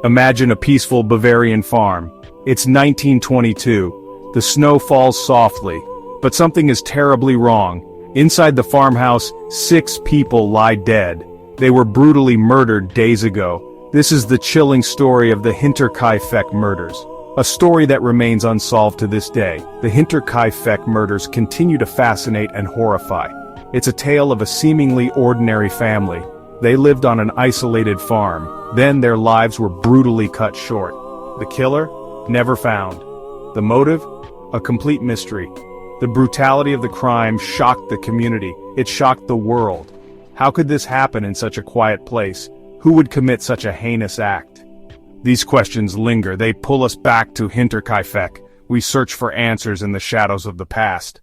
Imagine a peaceful Bavarian farm. It's 1922. The snow falls softly, but something is terribly wrong. Inside the farmhouse, 6 people lie dead. They were brutally murdered days ago. This is the chilling story of the Hinterkaifeck Murders. A story that remains unsolved to this day. The Hinterkaifeck Murders continue to fascinate and horrify. It's a tale of a seemingly ordinary family. They lived on an isolated farm. Then their lives were brutally cut short. The killer? Never found. The motive? A complete mystery. The brutality of the crime shocked the community. It shocked the world. How could this happen in such a quiet place? Who would commit such a heinous act? These questions linger. They pull us back to Hinterkaifeck. We search for answers in the shadows of the past.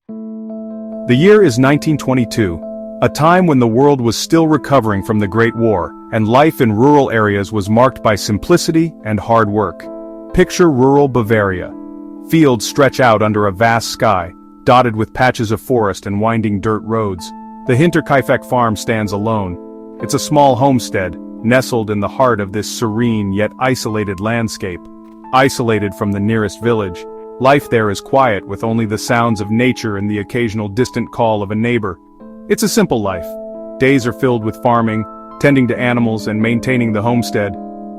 The year is 1922, a time when the world was still recovering from the Great War, and life in rural areas was marked by simplicity and hard work. Picture rural Bavaria. Fields stretch out under a vast sky, dotted with patches of forest and winding dirt roads. The Hinterkaifeck farm stands alone. It's a small homestead, nestled in the heart of this serene yet isolated landscape. Isolated from the nearest village, life there is quiet with only the sounds of nature and the occasional distant call of a neighbor. It's a simple life. Days are filled with farming, tending to animals and maintaining the homestead.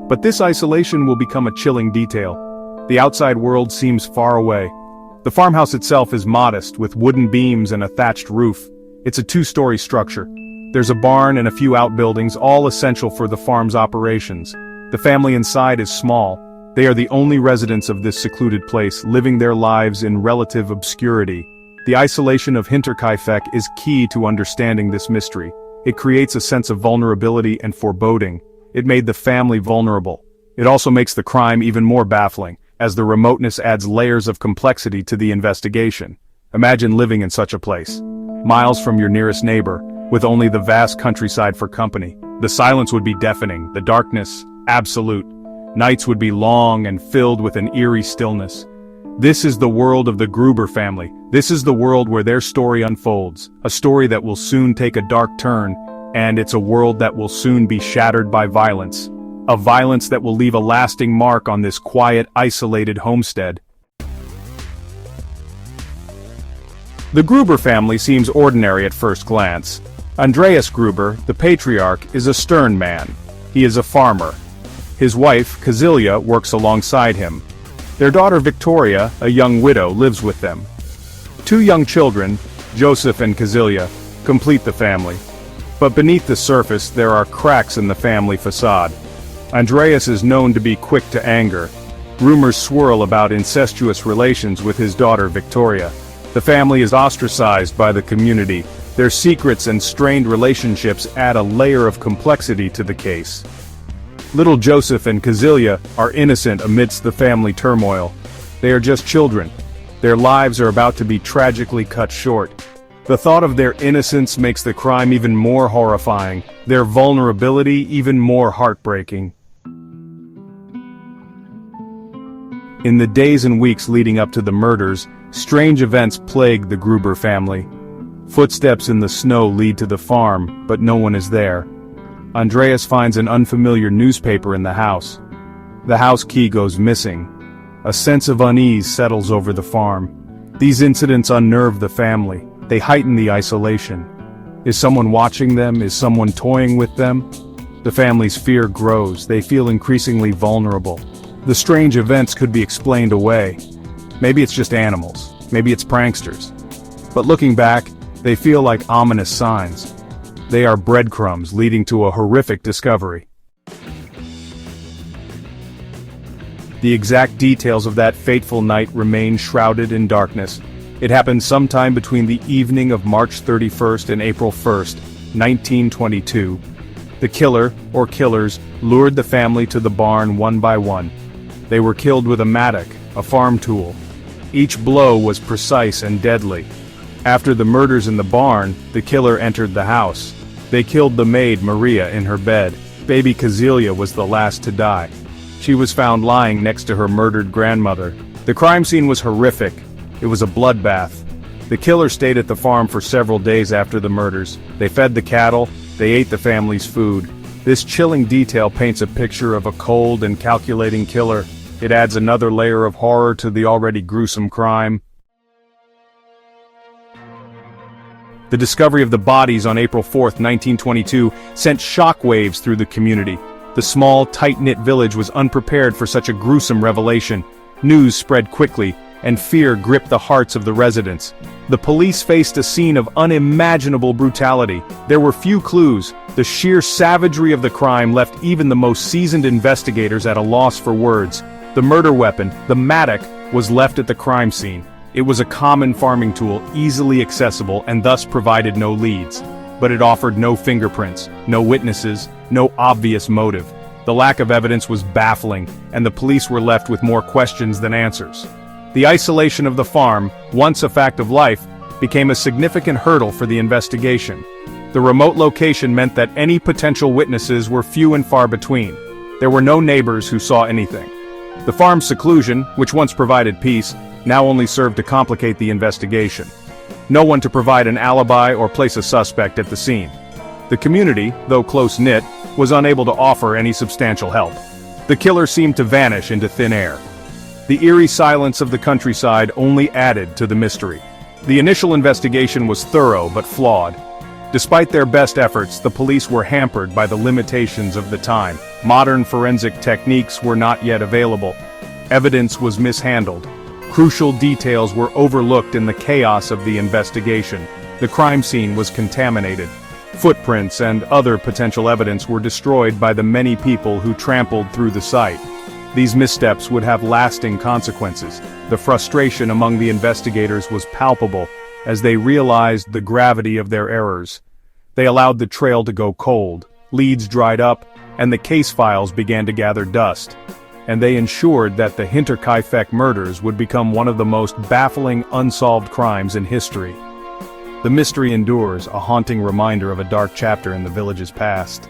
But this isolation will become a chilling detail. The outside world seems far away. The farmhouse itself is modest, with wooden beams and a thatched roof. It's a 2-story structure. There's a barn and a few outbuildings, all essential for the farm's operations. The family inside is small. They are the only residents of this secluded place, living their lives in relative obscurity. The isolation of Hinterkaifeck is key to understanding this mystery. It creates a sense of vulnerability and foreboding. It made the family vulnerable. It also makes the crime even more baffling, as the remoteness adds layers of complexity to the investigation. Imagine living in such a place. Miles from your nearest neighbor, with only the vast countryside for company. The silence would be deafening, the darkness, absolute. Nights would be long and filled with an eerie stillness. This is the world of the Gruber family. This is the world where their story unfolds. A story that will soon take a dark turn, and it's a world that will soon be shattered by violence. A violence that will leave a lasting mark on this quiet, isolated homestead. The Gruber family seems ordinary at first glance. Andreas Gruber, the patriarch, is a stern man. He is a farmer. His wife, Kazilia, works alongside him. Their daughter Victoria, a young widow, lives with them. 2 young children, Joseph and Kazilia, complete the family. But beneath the surface there are cracks in the family facade. Andreas is known to be quick to anger. Rumors swirl about incestuous relations with his daughter Victoria. The family is ostracized by the community. Their secrets and strained relationships add a layer of complexity to the case. Little Joseph and Kazilia are innocent amidst the family turmoil. They are just children. Their lives are about to be tragically cut short. The thought of their innocence makes the crime even more horrifying, their vulnerability even more heartbreaking. In the days and weeks leading up to the murders, strange events plague the Gruber family. Footsteps in the snow lead to the farm, but no one is there. Andreas finds an unfamiliar newspaper in the house. The house key goes missing. A sense of unease settles over the farm. These incidents unnerve the family. They heighten the isolation. Is someone watching them? Is someone toying with them? The family's fear grows. They feel increasingly vulnerable. The strange events could be explained away. Maybe it's just animals. Maybe it's pranksters. But looking back, they feel like ominous signs. They are breadcrumbs leading to a horrific discovery. The exact details of that fateful night remain shrouded in darkness. It happened sometime between the evening of March 31st and April 1st, 1922. The killer, or killers, lured the family to the barn one by one. They were killed with a mattock, a farm tool. Each blow was precise and deadly. After the murders in the barn, the killer entered the house. They killed the maid Maria in her bed. Baby Kazilia was the last to die. She was found lying next to her murdered grandmother. The crime scene was horrific. It was a bloodbath. The killer stayed at the farm for several days after the murders. They fed the cattle, they ate the family's food. This chilling detail paints a picture of a cold and calculating killer. It adds another layer of horror to the already gruesome crime. The discovery of the bodies on April 4, 1922, sent shockwaves through the community. The small, tight-knit village was unprepared for such a gruesome revelation. News spread quickly, and fear gripped the hearts of the residents. The police faced a scene of unimaginable brutality. There were few clues. The sheer savagery of the crime left even the most seasoned investigators at a loss for words. The murder weapon, the mattock, was left at the crime scene. It was a common farming tool, easily accessible, and thus provided no leads. But it offered no fingerprints, no witnesses, no obvious motive. The lack of evidence was baffling, and the police were left with more questions than answers. The isolation of the farm, once a fact of life, became a significant hurdle for the investigation. The remote location meant that any potential witnesses were few and far between. There were no neighbors who saw anything. The farm's seclusion, which once provided peace, now only served to complicate the investigation. No one to provide an alibi or place a suspect at the scene. The community, though close-knit, was unable to offer any substantial help. The killer seemed to vanish into thin air. The eerie silence of the countryside only added to the mystery. The initial investigation was thorough but flawed. Despite their best efforts, the police were hampered by the limitations of the time. Modern forensic techniques were not yet available. Evidence was mishandled. Crucial details were overlooked in the chaos of the investigation. The crime scene was contaminated. Footprints and other potential evidence were destroyed by the many people who trampled through the site. These missteps would have lasting consequences. The frustration among the investigators was palpable as they realized the gravity of their errors. They allowed the trail to go cold, leads dried up, and the case files began to gather dust. And they ensured that the Hinterkaifeck murders would become one of the most baffling unsolved crimes in history. The mystery endures, a haunting reminder of a dark chapter in the village's past.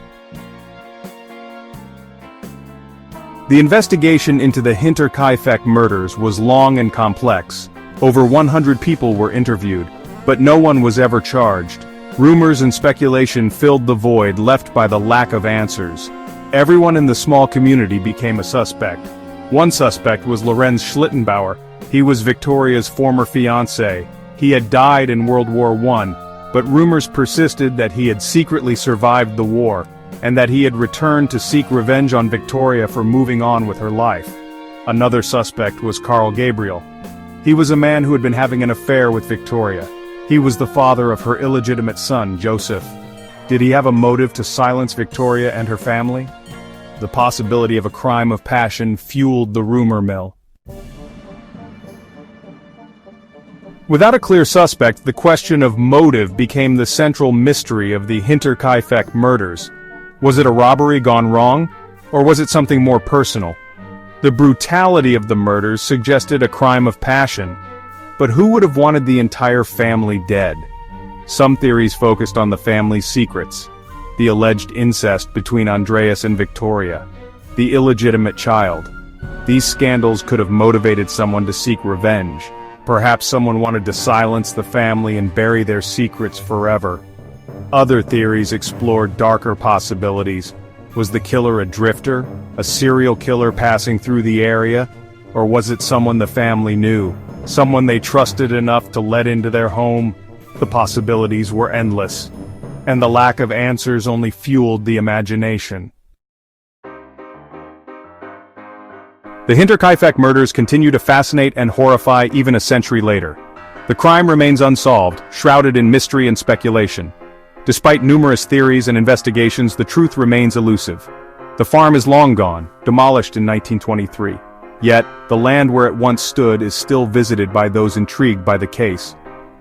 The investigation into the Hinterkaifeck murders was long and complex. Over 100 people were interviewed, but no one was ever charged. Rumors and speculation filled the void left by the lack of answers. Everyone in the small community became a suspect. One suspect was Lorenz Schlittenbauer. He was Victoria's former fiancé. He had died in World War I, but rumors persisted that he had secretly survived the war, and that he had returned to seek revenge on Victoria for moving on with her life. Another suspect was Carl Gabriel. He was a man who had been having an affair with Victoria. He was the father of her illegitimate son, Joseph. Did he have a motive to silence Victoria and her family? The possibility of a crime of passion fueled the rumor mill. Without a clear suspect, the question of motive became the central mystery of the Hinterkaifeck murders. Was it a robbery gone wrong, or was it something more personal? The brutality of the murders suggested a crime of passion, but who would have wanted the entire family dead? Some theories focused on the family's secrets, the alleged incest between Andreas and Victoria, the illegitimate child. These scandals could have motivated someone to seek revenge. Perhaps someone wanted to silence the family and bury their secrets forever. Other theories explored darker possibilities. Was the killer a drifter, a serial killer passing through the area? Or was it someone the family knew, someone they trusted enough to let into their home? The possibilities were endless, and the lack of answers only fueled the imagination. The Hinterkaifeck murders continue to fascinate and horrify even a century later. The crime remains unsolved, shrouded in mystery and speculation. Despite numerous theories and investigations, the truth remains elusive. The farm is long gone, demolished in 1923. Yet, the land where it once stood is still visited by those intrigued by the case.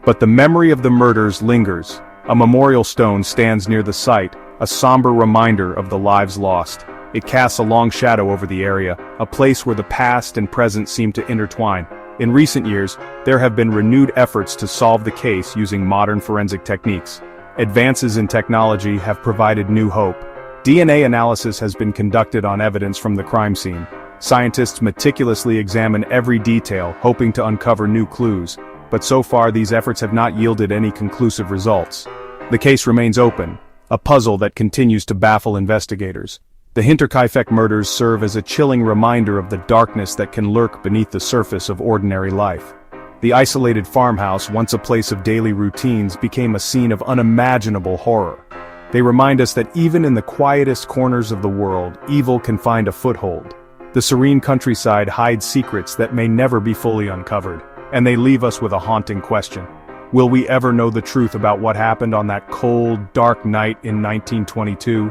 But the memory of the murders lingers. A memorial stone stands near the site, a somber reminder of the lives lost. It casts a long shadow over the area, a place where the past and present seem to intertwine. In recent years, there have been renewed efforts to solve the case using modern forensic techniques. Advances in technology have provided new hope. DNA analysis has been conducted on evidence from the crime scene. Scientists meticulously examine every detail, hoping to uncover new clues. But so far these efforts have not yielded any conclusive results. The case remains open, a puzzle that continues to baffle investigators. The Hinterkaifeck murders serve as a chilling reminder of the darkness that can lurk beneath the surface of ordinary life. The isolated farmhouse, once a place of daily routines, became a scene of unimaginable horror. They remind us that even in the quietest corners of the world, evil can find a foothold. The serene countryside hides secrets that may never be fully uncovered, and they leave us with a haunting question. Will we ever know the truth about what happened on that cold, dark night in 1922?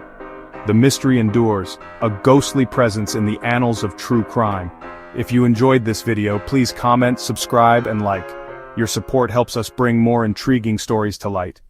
The mystery endures, a ghostly presence in the annals of true crime. If you enjoyed this video, please comment, subscribe, and like. Your support helps us bring more intriguing stories to light.